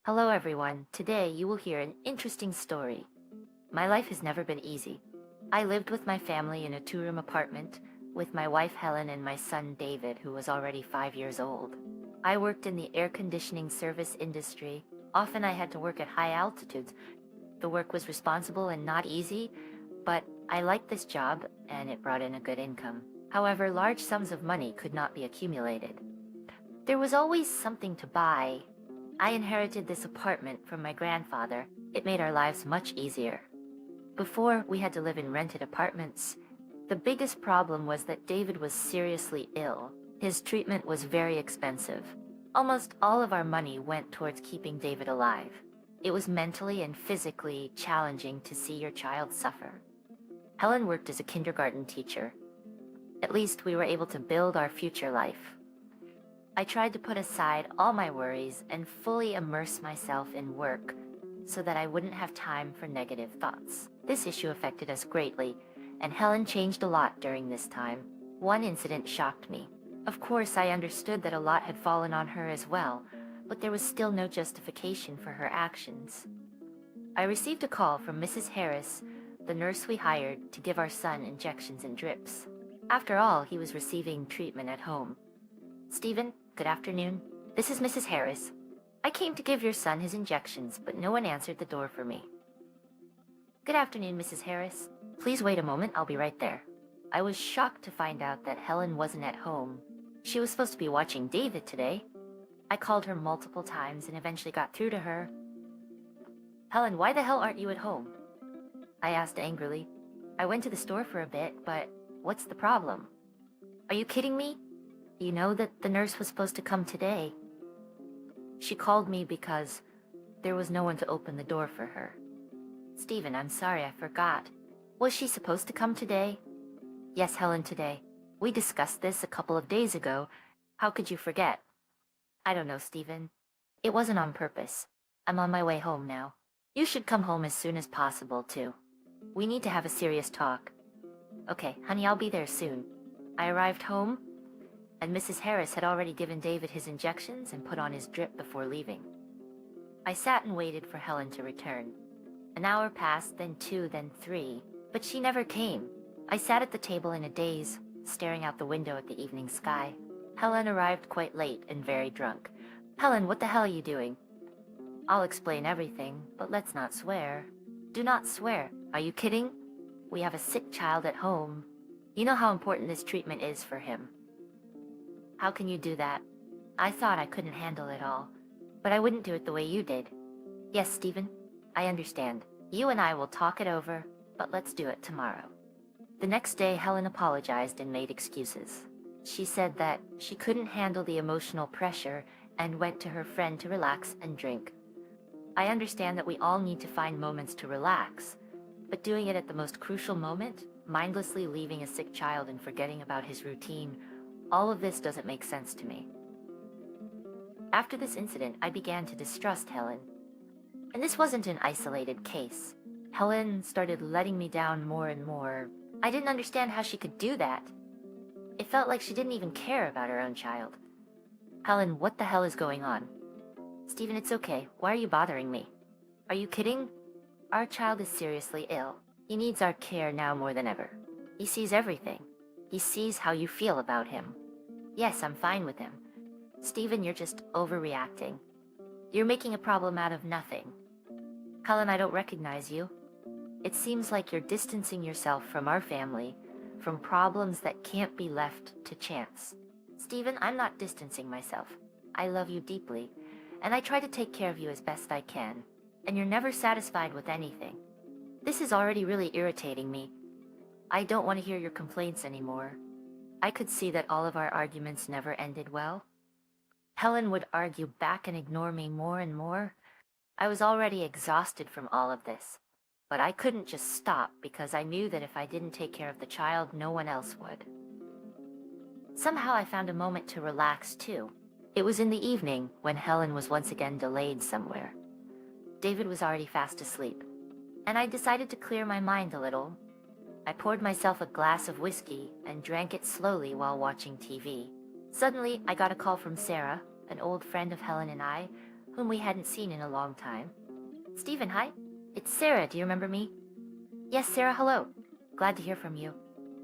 Hello, everyone. Today you will hear an interesting story. My life has never been easy. I lived with my family in a two-room apartment with my wife Helen and my son David, who was already 5 years old. I worked in the air conditioning service industry. Often I had to work at high altitudes. The work was responsible and not easy, but I liked this job and it brought in a good income. However, large sums of money could not be accumulated. There was always something to buy. I inherited this apartment from my grandfather. It made our lives much easier. Before, we had to live in rented apartments. The biggest problem was that David was seriously ill. His treatment was very expensive. Almost all of our money went towards keeping David alive. It was mentally and physically challenging to see your child suffer. Helen worked as a kindergarten teacher. At least we were able to build our future life. I tried to put aside all my worries and fully immerse myself in work so that I wouldn't have time for negative thoughts. This issue affected us greatly, and Helen changed a lot during this time. One incident shocked me. Of course, I understood that a lot had fallen on her as well, but there was still no justification for her actions. I received a call from Mrs. Harris, the nurse we hired to give our son injections and drips. After all, he was receiving treatment at home. "Stephen, good afternoon. This is Mrs. Harris. I came to give your son his injections, but no one answered the door for me." "Good afternoon, Mrs. Harris. Please wait a moment, I'll be right there." I was shocked to find out that Helen wasn't at home. She was supposed to be watching David today. I called her multiple times and eventually got through to her. "Helen, why the hell aren't you at home?" I asked angrily. "I went to the store for a bit, but what's the problem? Are you kidding me? You know that the nurse was supposed to come today." She called me because there was no one to open the door for her. "Stephen, I'm sorry, I forgot. Was she supposed to come today?" "Yes, Helen, today. We discussed this a couple of days ago. How could you forget?" "I don't know, Stephen. It wasn't on purpose. I'm on my way home now. You should come home as soon as possible, too. We need to have a serious talk." "Okay, honey, I'll be there soon." I arrived home, and Mrs. Harris had already given David his injections and put on his drip before leaving. I sat and waited for Helen to return. An hour passed, then 2, then 3, but she never came. I sat at the table in a daze, staring out the window at the evening sky. Helen arrived quite late and very drunk. "Helen, what the hell are you doing?" "I'll explain everything, but let's not swear." "Do not swear. Are you kidding? We have a sick child at home. You know how important this treatment is for him." "How can you do that?" I thought I couldn't handle it all, but I wouldn't do it the way you did. "Yes, Stephen, I understand. You and I will talk it over, but let's do it tomorrow." The next day, Helen apologized and made excuses. She said that she couldn't handle the emotional pressure and went to her friend to relax and drink. I understand that we all need to find moments to relax, but doing it at the most crucial moment, mindlessly leaving a sick child and forgetting about his routine, all of this doesn't make sense to me. After this incident, I began to distrust Helen. And this wasn't an isolated case. Helen started letting me down more and more. I didn't understand how she could do that. It felt like she didn't even care about her own child. "Helen, what the hell is going on?" "Stephen, it's okay. Why are you bothering me?" "Are you kidding? Our child is seriously ill. He needs our care now more than ever. He sees everything. He sees how you feel about him." "Yes, I'm fine with him." "Stephen, you're just overreacting. You're making a problem out of nothing." "Helen, I don't recognize you. It seems like you're distancing yourself from our family, from problems that can't be left to chance." "Stephen, I'm not distancing myself. I love you deeply, and I try to take care of you as best I can, and you're never satisfied with anything. This is already really irritating me. I don't want to hear your complaints anymore." I could see that all of our arguments never ended well. Helen would argue back and ignore me more and more. I was already exhausted from all of this, but I couldn't just stop because I knew that if I didn't take care of the child, no one else would. Somehow I found a moment to relax too. It was in the evening when Helen was once again delayed somewhere. David was already fast asleep, and I decided to clear my mind a little. I poured myself a glass of whiskey and drank it slowly while watching TV. Suddenly, I got a call from Sarah, an old friend of Helen and I, whom we hadn't seen in a long time. Stephen, hi. It's Sarah, do you remember me? Yes, Sarah, hello. Glad to hear from you.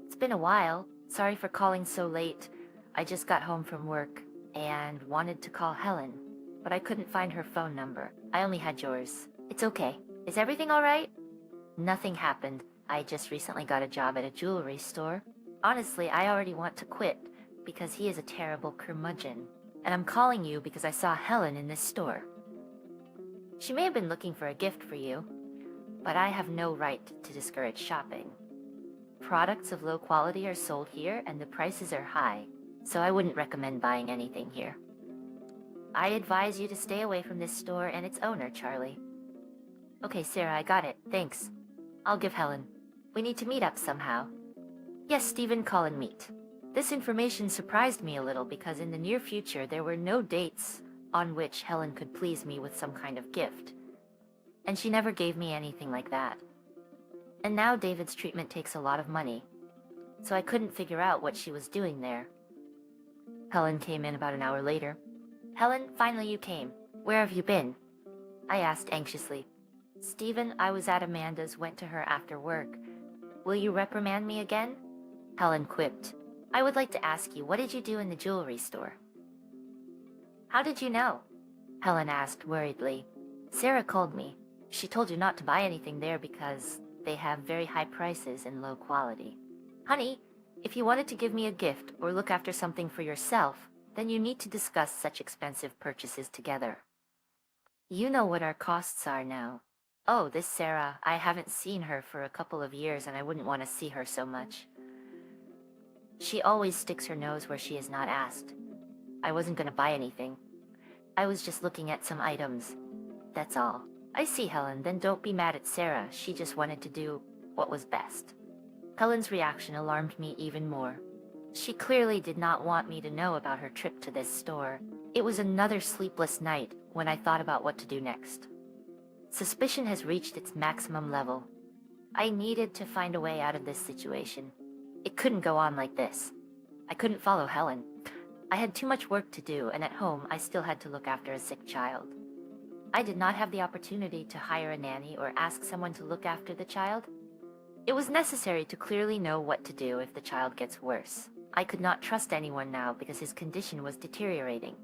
It's been a while. Sorry for calling so late. I just got home from work and wanted to call Helen, but I couldn't find her phone number. I only had yours. It's okay. Is everything all right? Nothing happened. I just recently got a job at a jewelry store. Honestly, I already want to quit because he is a terrible curmudgeon. And I'm calling you because I saw Helen in this store. She may have been looking for a gift for you, but I have no right to discourage shopping. Products of low quality are sold here and the prices are high, so I wouldn't recommend buying anything here. I advise you to stay away from this store and its owner, Charlie. Okay, Sarah, I got it. Thanks. I'll give Helen. We need to meet up somehow. Yes, Stephen, call and meet. This information surprised me a little because in the near future there were no dates on which Helen could please me with some kind of gift. And she never gave me anything like that. And now David's treatment takes a lot of money, so I couldn't figure out what she was doing there. Helen came in about an hour later. Helen, finally you came. Where have you been? I asked anxiously. Stephen, I was at Amanda's, went to her after work. Will you reprimand me again? Helen quipped. I would like to ask you, what did you do in the jewelry store? How did you know? Helen asked worriedly. Sarah called me. She told you not to buy anything there because they have very high prices and low quality. Honey, if you wanted to give me a gift or look after something for yourself, then you need to discuss such expensive purchases together. You know what our costs are now. Oh, this Sarah, I haven't seen her for a couple of years and I wouldn't want to see her so much. She always sticks her nose where she is not asked. I wasn't going to buy anything. I was just looking at some items. That's all. I see, Helen, then don't be mad at Sarah. She just wanted to do what was best. Helen's reaction alarmed me even more. She clearly did not want me to know about her trip to this store. It was another sleepless night when I thought about what to do next. Suspicion has reached its maximum level. I needed to find a way out of this situation. It couldn't go on like this. I couldn't follow Helen. I had too much work to do, and at home I still had to look after a sick child. I did not have the opportunity to hire a nanny or ask someone to look after the child. It was necessary to clearly know what to do if the child gets worse. I could not trust anyone now because his condition was deteriorating.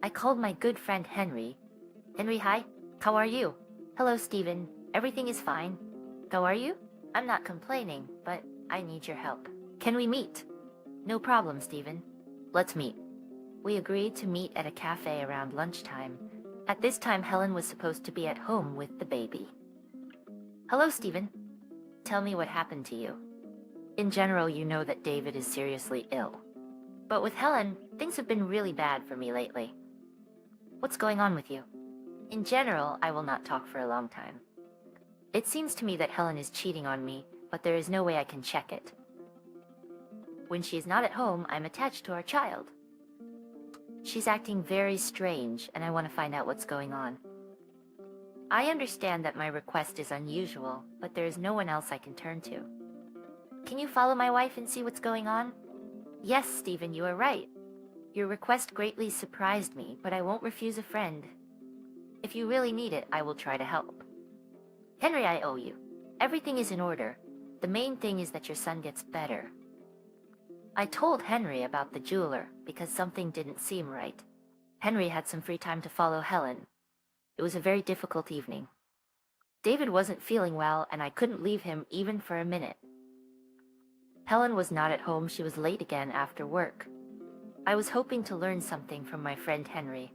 I called my good friend Henry. Henry, hi. How are you? Hello, Stephen. Everything is fine. How are you? I'm not complaining, but I need your help. Can we meet? No problem, Stephen. Let's meet. We agreed to meet at a cafe around lunchtime. At this time, Helen was supposed to be at home with the baby. Hello, Stephen. Tell me what happened to you. In general, you know that David is seriously ill. But with Helen, things have been really bad for me lately. What's going on with you? In general, I will not talk for a long time. It seems to me that Helen is cheating on me, but there is no way I can check it. When she is not at home, I'm attached to our child. She's acting very strange, and I want to find out what's going on. I understand that my request is unusual, but there is no one else I can turn to. Can you follow my wife and see what's going on? Yes, Stephen, you are right. Your request greatly surprised me, but I won't refuse a friend. If you really need it, I will try to help. Henry, I owe you. Everything is in order. The main thing is that your son gets better. I told Henry about the jeweler because something didn't seem right. Henry had some free time to follow Helen. It was a very difficult evening. David wasn't feeling well, and I couldn't leave him even for a minute. Helen was not at home. She was late again after work. I was hoping to learn something from my friend Henry.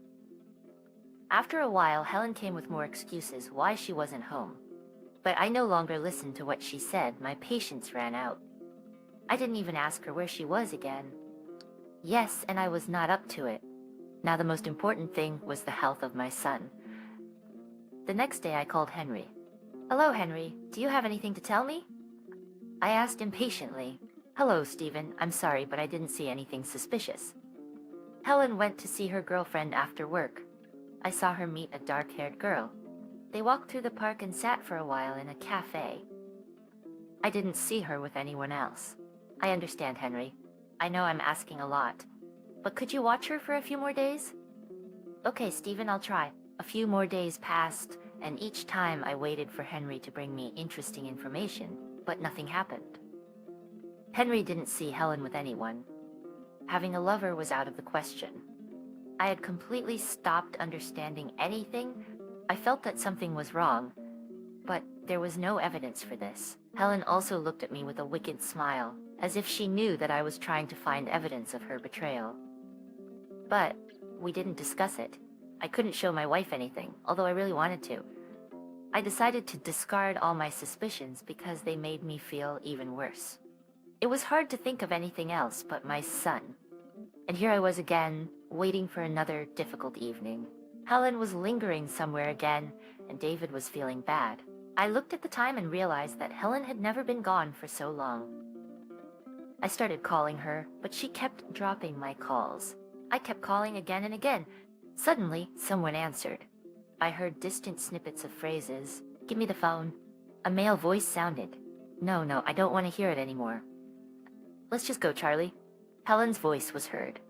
After a while, Helen came with more excuses why she wasn't home. But I no longer listened to what she said. My patience ran out. I didn't even ask her where she was again. Yes, and I was not up to it. Now the most important thing was the health of my son. The next day I called Henry. Hello, Henry. Do you have anything to tell me? I asked impatiently. Hello, Stephen. I'm sorry, but I didn't see anything suspicious. Helen went to see her girlfriend after work. I saw her meet a dark-haired girl. They walked through the park and sat for a while in a cafe. I didn't see her with anyone else. I understand, Henry. I know I'm asking a lot. But could you watch her for a few more days? Okay, Stephen, I'll try. A few more days passed, and each time I waited for Henry to bring me interesting information, but nothing happened. Henry didn't see Helen with anyone. Having a lover was out of the question. I had completely stopped understanding anything. I felt that something was wrong, but there was no evidence for this. Helen also looked at me with a wicked smile, as if she knew that I was trying to find evidence of her betrayal. But we didn't discuss it. I couldn't show my wife anything, although I really wanted to. I decided to discard all my suspicions because they made me feel even worse. It was hard to think of anything else but my son. And here I was again, waiting for another difficult evening. Helen was lingering somewhere again, and David was feeling bad. I looked at the time and realized that Helen had never been gone for so long. I started calling her, but she kept dropping my calls. I kept calling again and again. Suddenly, someone answered. I heard distant snippets of phrases. Give me the phone. A male voice sounded. No, I don't want to hear it anymore. Let's just go, Charlie. Helen's voice was heard.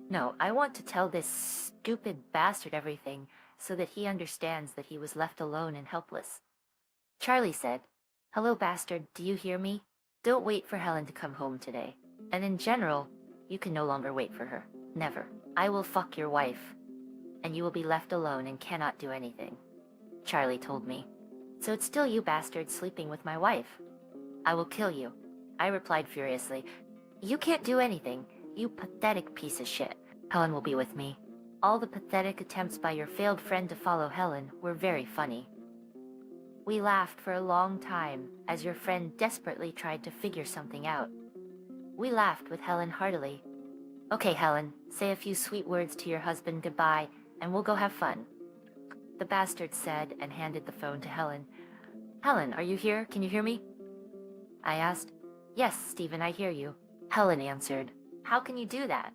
No, I want to tell this stupid bastard everything so that he understands that he was left alone and helpless. Charlie said, Hello, bastard, do you hear me? Don't wait for Helen to come home today. And in general, you can no longer wait for her. Never. I will fuck your wife, and you will be left alone and cannot do anything. Charlie told me. So it's still you bastards sleeping with my wife. I will kill you. I replied furiously. You can't do anything, you pathetic piece of shit. Helen will be with me. All the pathetic attempts by your failed friend to follow Helen were very funny. We laughed for a long time as your friend desperately tried to figure something out. We laughed with Helen heartily. Okay, Helen, say a few sweet words to your husband goodbye, and we'll go have fun. The bastard said and handed the phone to Helen. Helen, are you here? Can you hear me? I asked. Yes, Stephen, I hear you. Helen answered. How can you do that?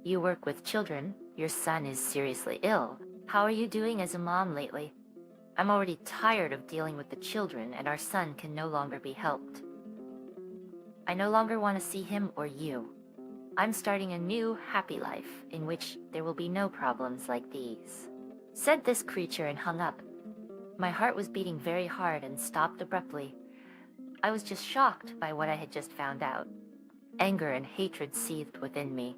You work with children. Your son is seriously ill. How are you doing as a mom lately? I'm already tired of dealing with the children, and our son can no longer be helped. I no longer want to see him or you. I'm starting a new, happy life in which there will be no problems like these. Said this creature and hung up. My heart was beating very hard and stopped abruptly. I was just shocked by what I had just found out. Anger and hatred seethed within me.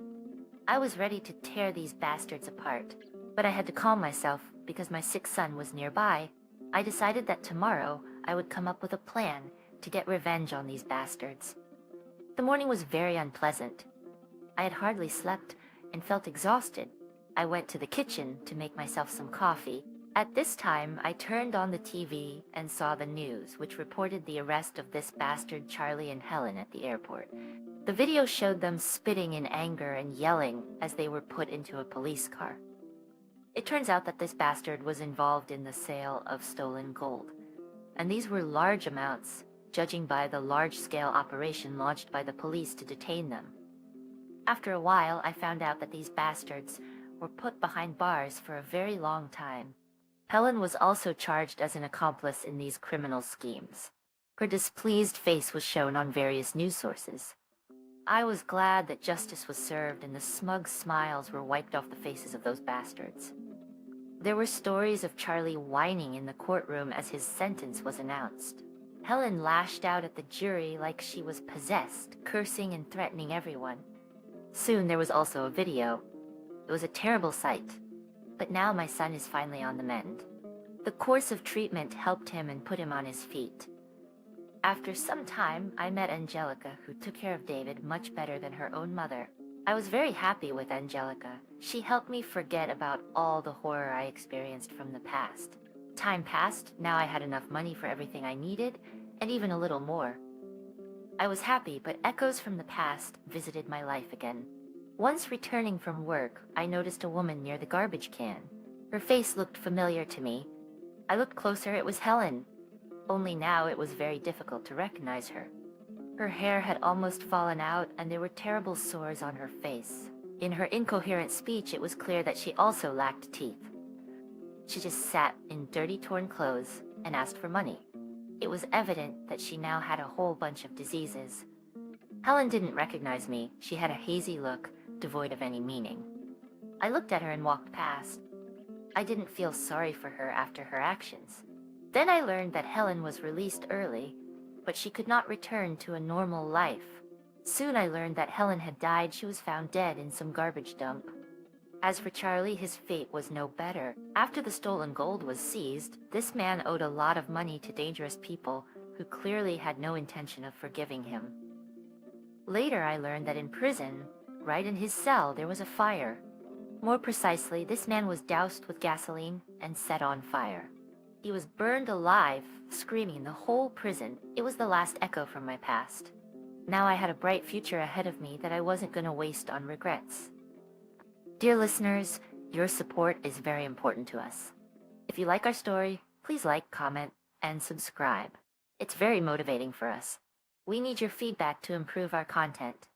I was ready to tear these bastards apart, but I had to calm myself because my sick son was nearby. I decided that tomorrow I would come up with a plan to get revenge on these bastards. The morning was very unpleasant. I had hardly slept and felt exhausted. I went to the kitchen to make myself some coffee. At this time, I turned on the TV and saw the news, which reported the arrest of this bastard Charlie and Helen at the airport. The video showed them spitting in anger and yelling as they were put into a police car. It turns out that this bastard was involved in the sale of stolen gold, and these were large amounts, judging by the large-scale operation launched by the police to detain them. After a while, I found out that these bastards were put behind bars for a very long time. Helen was also charged as an accomplice in these criminal schemes. Her displeased face was shown on various news sources. I was glad that justice was served and the smug smiles were wiped off the faces of those bastards. There were stories of Charlie whining in the courtroom as his sentence was announced. Helen lashed out at the jury like she was possessed, cursing and threatening everyone. Soon there was also a video. It was a terrible sight. But now my son is finally on the mend. The course of treatment helped him and put him on his feet. After some time, I met Angelica, who took care of David much better than her own mother. I was very happy with Angelica. She helped me forget about all the horror I experienced from the past. Time passed, now I had enough money for everything I needed, and even a little more. I was happy, but echoes from the past visited my life again. Once returning from work, I noticed a woman near the garbage can. Her face looked familiar to me. I looked closer, it was Helen. Only now it was very difficult to recognize her. Her hair had almost fallen out and there were terrible sores on her face. In her incoherent speech, it was clear that she also lacked teeth. She just sat in dirty, torn clothes and asked for money. It was evident that she now had a whole bunch of diseases. Helen didn't recognize me. She had a hazy look, devoid of any meaning. I looked at her and walked past. I didn't feel sorry for her after her actions. Then I learned that Helen was released early, but she could not return to a normal life. Soon I learned that Helen had died. She was found dead in some garbage dump. As for Charlie, his fate was no better. After the stolen gold was seized, this man owed a lot of money to dangerous people who clearly had no intention of forgiving him. Later I learned that in prison, right in his cell, there was a fire. More precisely, this man was doused with gasoline and set on fire. He was burned alive, screaming the whole prison. It was the last echo from my past. Now I had a bright future ahead of me that I wasn't going to waste on regrets. Dear listeners, your support is very important to us. If you like our story, please like, comment, and subscribe. It's very motivating for us. We need your feedback to improve our content.